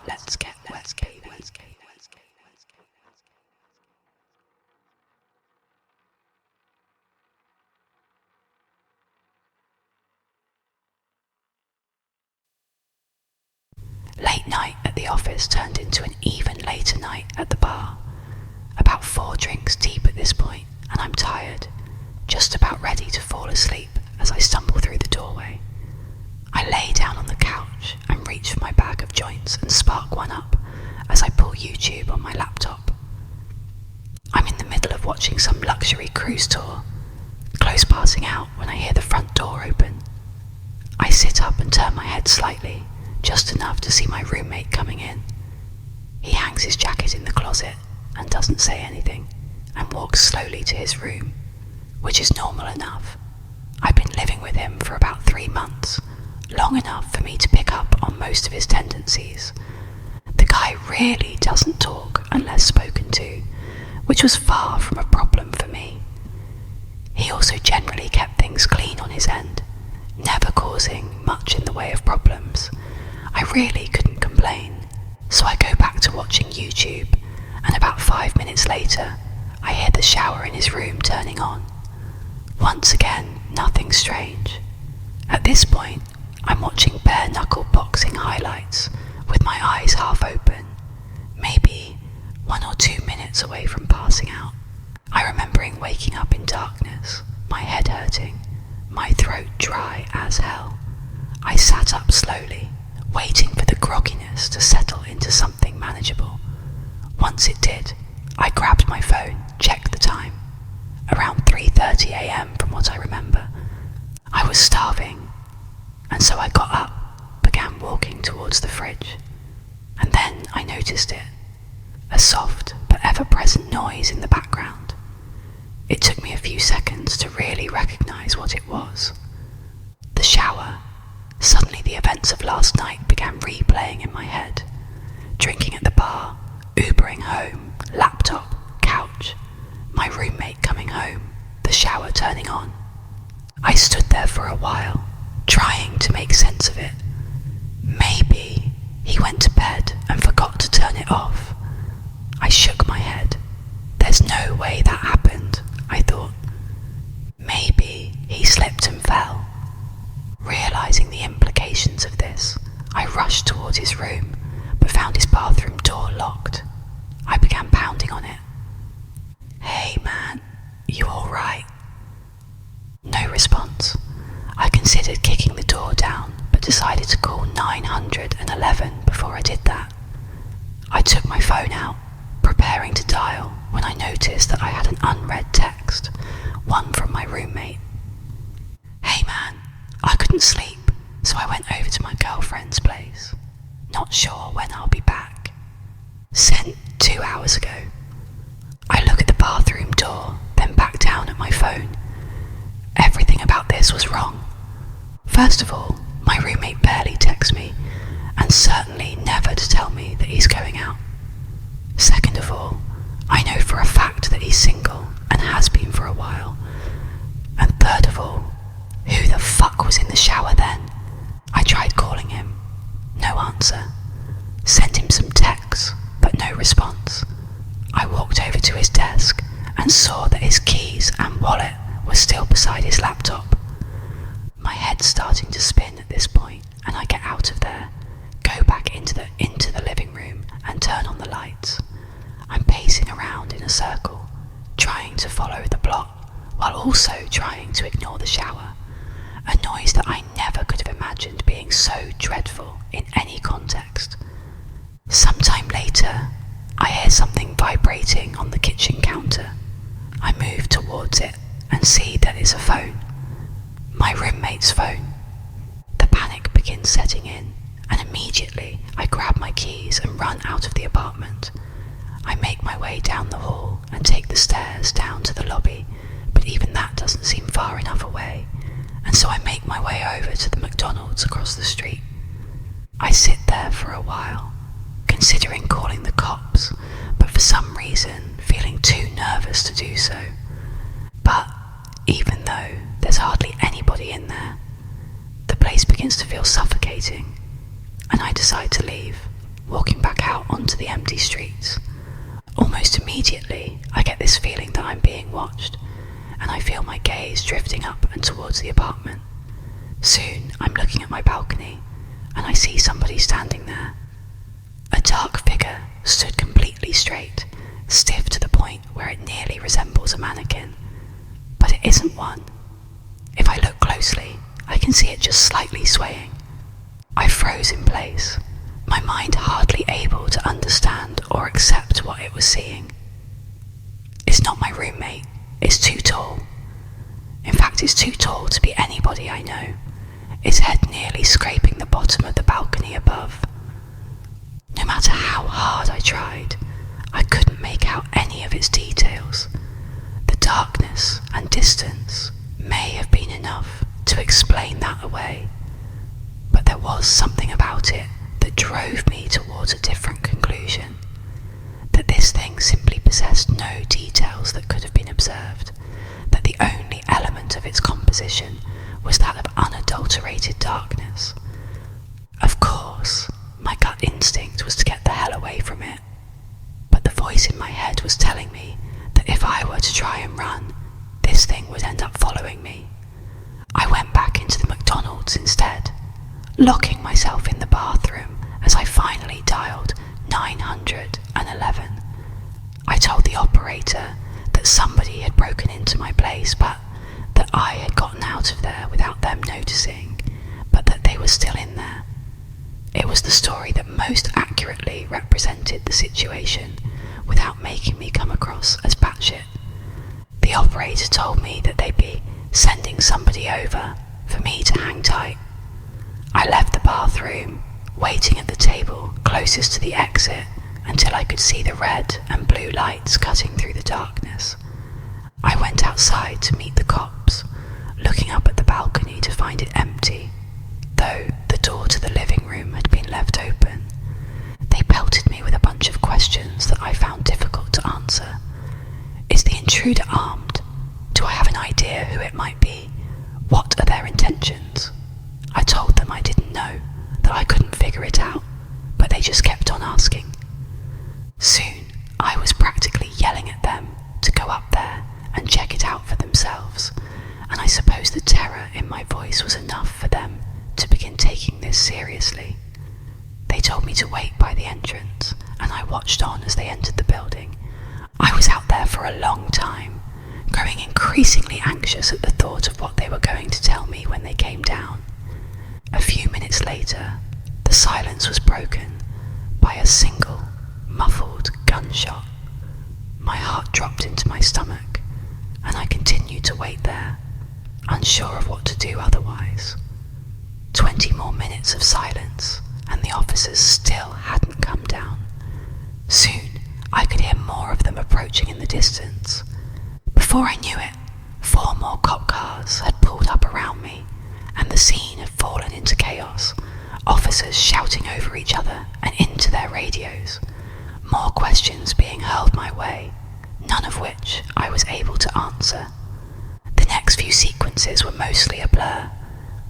Let's get wet, baby. Late night at the office turned into an even later night at the bar. About 4 drinks deep at this point, and I'm tired, just about ready to fall asleep as I stumble through the doorway. I lay down on the couch and reach for my bag of joints and spark one up as I pull YouTube on my laptop. I'm in the middle of watching some luxury cruise tour, close passing out when I hear the front door open. I sit up and turn my head slightly, just enough to see my roommate coming in. He hangs his jacket in the closet and doesn't say anything, and walks slowly to his room, which is normal enough. I've been living with him for about 3 months, long enough for me to pick up on most of his tendencies. The guy really doesn't talk unless spoken to, which was far from a problem for me. He also generally kept things clean on his end, never causing much in the way of problems. I really couldn't complain, so I go back to watching YouTube, and about 5 minutes later, I hear the shower in his room turning on. Once again, nothing strange. At this point, I'm watching bare-knuckle boxing highlights with my eyes half open, maybe 1 or 2 minutes away from passing out. I remembering waking up in darkness, my head hurting, my throat dry as hell. I sat up slowly, waiting for the grogginess to settle into something manageable. Once it did, I grabbed my phone, checked the time. Around 3:30 a.m. from what I remember. I was starving, and so I got up, began walking towards the fridge, and then I noticed it, a soft but ever-present noise in the background. It took me a few seconds to really recognize what it was. The shower. Suddenly the events of last night began replaying in my head. Drinking at the bar, Ubering home, laptop, couch, my roommate coming home, the shower turning on. I stood there for a while, trying to make sense of it. Maybe he went to bed and forgot to turn it off. I shook my head. There's no way that happened, I thought. Maybe he slipped and fell. Realizing the implications of this, I rushed towards his room, but found his bathroom door locked. I began pounding on it. "Hey man, you alright?" No response. I considered kicking the door down, but decided to call 911 before I did that. I took my phone out, preparing to dial, when I noticed that I had an unread text, one from my roommate. "Hey man, I couldn't sleep, so I went over to my girlfriend's place. Not sure when I'll be back. Sent 2 hours ago." I look at the bathroom door, then back down at my phone. Everything about this was wrong. First of all, my roommate barely texts me, and certainly never to tell me that he's going out. Second of all, I know for a fact that he's single, and has been for a while. And third of all, who the fuck was in the shower then? I tried calling him. No answer. Sent him some texts, but no response. I walked over to his desk and saw that his keys and wallet were still beside his laptop. My head's starting to spin at this point, and I get out of there, go back into the living room and turn on the lights. I'm pacing around in a circle, trying to follow the plot, while also trying to ignore the shower. A noise that I never could have imagined being so dreadful in any context. Sometime later, I hear something vibrating on the kitchen counter. I move towards it and see that it's a phone. My roommate's phone. The panic begins setting in, and immediately I grab my keys and run out of the apartment. I make my way down the hall and take the stairs down to the lobby, but even that doesn't seem far enough away, and so I make my way over to the McDonald's across the street. I sit there for a while, considering calling the cops, but for some reason feeling too nervous to do so. But even though there's hardly anybody in there, the place begins to feel suffocating, and I decide to leave. walking back out onto the empty streets. Almost immediately, I get this feeling that I'm being watched, and I feel my gaze drifting up and towards the apartment. Soon, I'm looking at my balcony, and I see somebody standing there. A dark figure stood completely straight, stiff to the point where it nearly resembles a mannequin. But it isn't one. If I look closely, I can see it just slightly swaying. I froze in place, my mind hardly able to understand or accept what it was seeing. It's not my roommate. It's too tall. In fact, it's too tall to be anybody I know, its head nearly scraping the bottom of the balcony above. No matter how hard I tried, I couldn't make out any of its details. The darkness and distance may have been enough to explain that away, but there was something about it that drove me towards a different conclusion. That this thing simply possessed no details that could have been observed, that the only element of its composition was that of unadulterated darkness. Of course, my gut instinct was to get the hell away from it, but the voice in my head was telling me that if I were to try and run, this thing would end up following me. I went back into the McDonald's instead, locking myself in the bathroom as I finally dialed 911. I told the operator that somebody had broken into my place, but that I had gotten out of there without them noticing, but that they were still in there. It was the story that most accurately represented the situation without making me come across as batshit. The operator told me that they'd be sending somebody over for me to hang tight. I left the bathroom, waiting at the table closest to the exit until I could see the red and blue lights cutting through the darkness. I went outside to meet the cops, looking up at the balcony to find it empty, though the door to the living room had been left open. They pelted me with a bunch of questions that I found difficult to answer. Is the intruder armed? Do I have an idea who it might be? What are their intentions? I told them I didn't know, that I couldn't figure it out, but they just kept on asking. Soon, I was practically yelling at them to go up there and check it out for themselves, and I suppose the terror in my voice was enough for them to begin taking this seriously. They told me to wait by the entrance, and I watched on as they entered the building. I was out there for a long time, growing increasingly anxious at the thought of what they were going to tell me when they came down. A few minutes later, the silence was broken by a single, muffled gunshot. My heart dropped into my stomach, and I continued to wait there, unsure of what to do otherwise. 20 more minutes of silence, and the officers still hadn't come down. Soon, I could hear more of them approaching in the distance. Before I knew it, 4 more cop cars had pulled up around me, and the scene had fallen into chaos, officers shouting over each other and into their radios, more questions being hurled my way, none of which I was able to answer. The next few sequences were mostly a blur,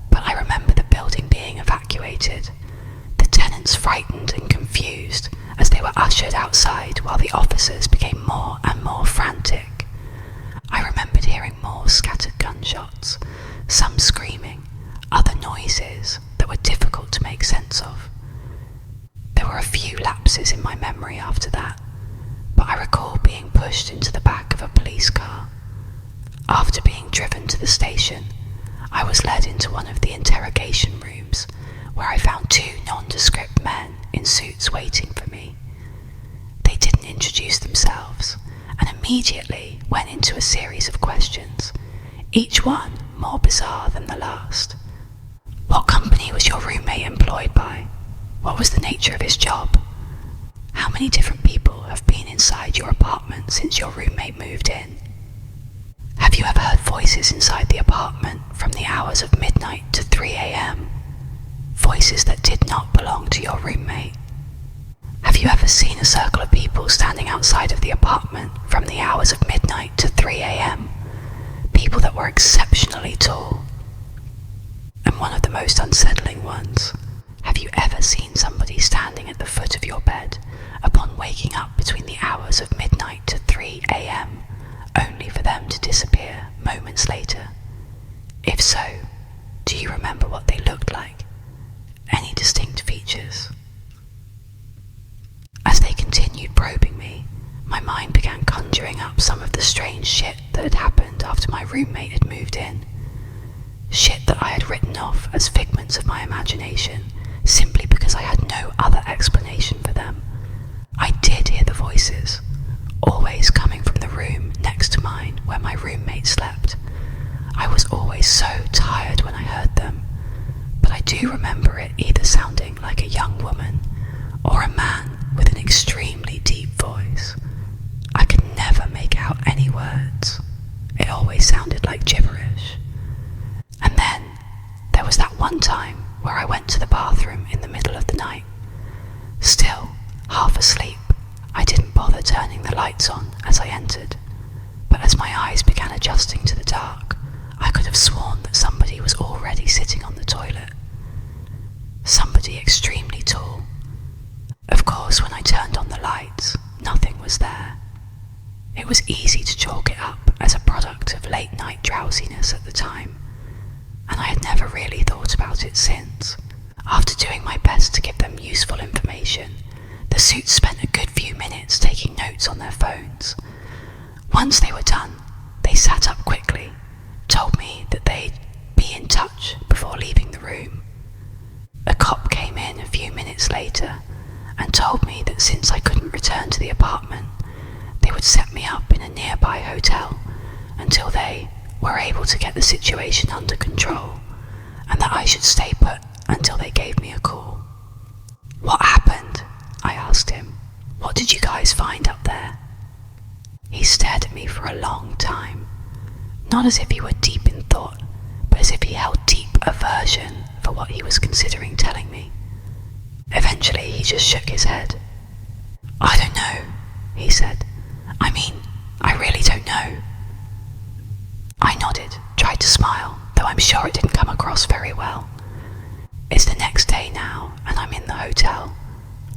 but I remember the building being evacuated, the tenants frightened and confused as they were ushered outside while the officers became more and more frantic. I remembered hearing more scattered gunshots, some screaming, other noises that were difficult to make sense of. There were a few lapses in my memory after that, but I recall being pushed into the back of a police car. After being driven to the station, I was led into one of the interrogation rooms, where I found 2 nondescript men in suits waiting for me. They didn't introduce themselves, and immediately went into a series of questions, each one more bizarre than the last. What company was your roommate employed by? What was the nature of his job? How many different people have been inside your apartment since your roommate moved in? Have you ever heard voices inside the apartment from the hours of midnight to 3 a.m? Voices that did not belong to your roommate? Have you ever seen a circle of people standing outside of the apartment from the hours of midnight to 3 a.m? People that were exceptionally tall. And one of the most unsettling ones, have you ever seen somebody standing at the foot of your bed upon waking up between the hours of midnight to 3 a.m., only for them to disappear moments later? If so, do you remember what they looked like? Any distinct features? As they continued probing me, my mind began conjuring up some of the strange shit that had happened after my roommate had moved in. Shit that I had written off as figments of my imagination simply because I had no other explanation for them. I did hear the voices, always coming from the room next to mine where my roommate slept. I was always so tired when I heard them, but I do remember it either sounding like a young woman or a man with an extremely deep voice. I could never make out any words. It always sounded like gibberish. And then there was that one time where I went to the bathroom in the middle of the night. Still, half asleep, I didn't bother turning the lights on as I entered, but as my eyes began adjusting to the dark, I could have sworn that somebody was already sitting on the toilet. Somebody extremely tall. Of course, when I turned on the lights, nothing was there. It was easy to chalk it up as a product of late-night drowsiness at the time, and I had never really thought about it since. After doing my best to give them useful information, the suits spent a good few minutes taking notes on their phones. Once they were done, they sat up quickly, told me that they'd be in touch before leaving the room. A cop came in a few minutes later and told me that since I couldn't return to the apartment, they would set me up in a nearby hotel until they were able to get the situation under control, and that I should stay put until they gave me a call. "What happened?" I asked him. "What did you guys find up there?" He stared at me for a long time, not as if he were deep in thought, but as if he held deep aversion for what he was considering telling me. Eventually he just shook his head. "I don't know," he said. I really don't know." I nodded, tried to smile, though I'm sure it didn't come across very well. It's the next day now, and I'm in the hotel.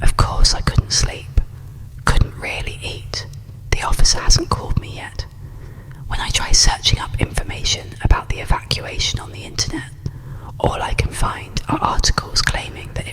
Of course I couldn't sleep, couldn't really eat. The officer hasn't called me yet. When I try searching up information about the evacuation on the internet, all I can find are articles claiming that